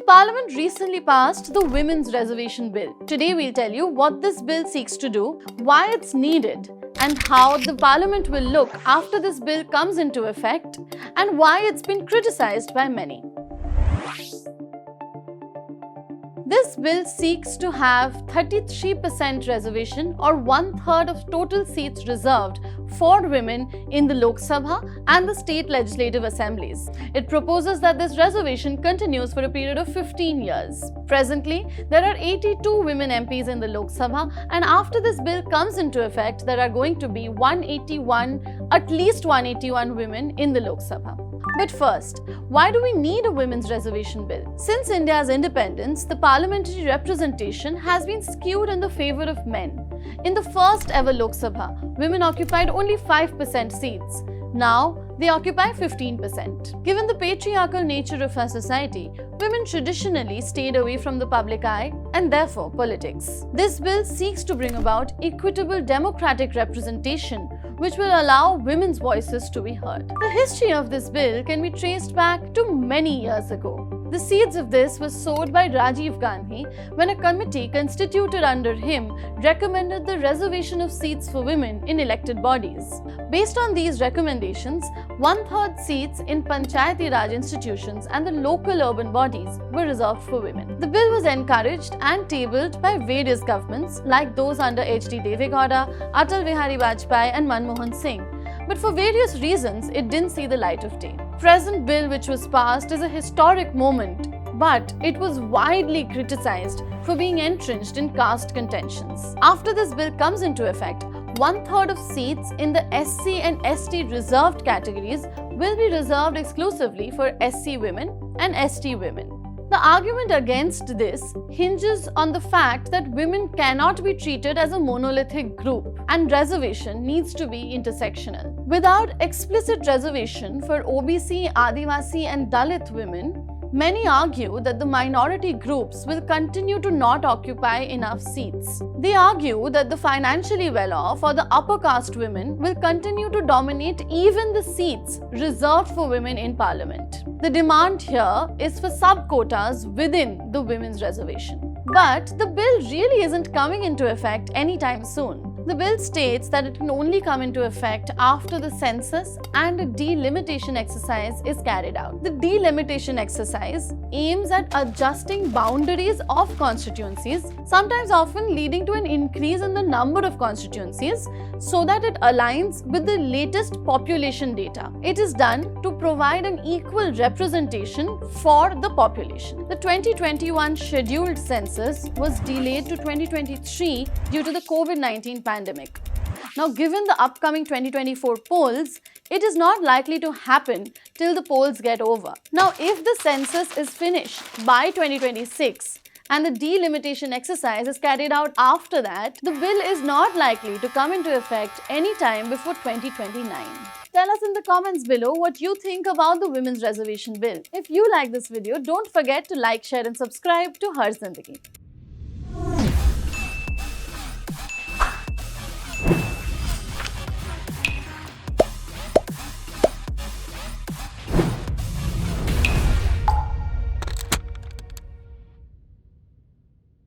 Parliament recently passed the Women's Reservation Bill. Today we'll tell you what this bill seeks to do, why it's needed, and how the Parliament will look after this bill comes into effect, and why it's been criticized by many. This bill seeks to have 33% reservation or 1/3 of total seats reserved for women in the Lok Sabha and the state legislative assemblies. It proposes that this reservation continues for a period of 15 years. Presently, there are 82 women MPs in the Lok Sabha, and after this bill comes into effect, there are going to be at least 181 women in the Lok Sabha. But first, why do we need a women's reservation bill? Since India's independence, the parliamentary representation has been skewed in the favor of men. In the first ever Lok Sabha, women occupied only 5% seats. Now, they occupy 15%. Given the patriarchal nature of our society, women traditionally stayed away from the public eye and therefore politics. This bill seeks to bring about equitable democratic representation which will allow women's voices to be heard. The history of this bill can be traced back to many years ago. The seeds of this were sowed by Rajiv Gandhi when a committee constituted under him recommended the reservation of seats for women in elected bodies. Based on these recommendations, 1/3 seats in Panchayati Raj institutions and the local urban bodies were reserved for women. The bill was encouraged and tabled by various governments like those under H.D. Deve Gowda, Atal Bihari Vajpayee and Manmohan Singh. But for various reasons, it didn't see the light of day. Present bill which was passed is a historic moment, but it was widely criticized for being entrenched in caste contentions. After this bill comes into effect, 1/3 of seats in the SC and ST reserved categories will be reserved exclusively for SC women and ST women. The argument against this hinges on the fact that women cannot be treated as a monolithic group and reservation needs to be intersectional. Without explicit reservation for OBC, Adivasi and Dalit women, many argue that the minority groups will continue to not occupy enough seats. They argue that the financially well-off or the upper caste women will continue to dominate even the seats reserved for women in parliament. The demand here is for sub-quotas within the women's reservation. But the bill really isn't coming into effect anytime soon. The bill states that it can only come into effect after the census and a delimitation exercise is carried out. The delimitation exercise aims at adjusting boundaries of constituencies, sometimes often leading to an increase in the number of constituencies so that it aligns with the latest population data. It is done to provide an equal representation for the population. The 2021 scheduled census was delayed to 2023 due to the COVID-19 pandemic. Now, given the upcoming 2024 polls, it is not likely to happen till the polls get over. Now, if the census is finished by 2026 and the delimitation exercise is carried out after that, the bill is not likely to come into effect anytime before 2029. Tell us in the comments below what you think about the Women's Reservation Bill. If you like this video, don't forget to like, share and subscribe to HerZindagi.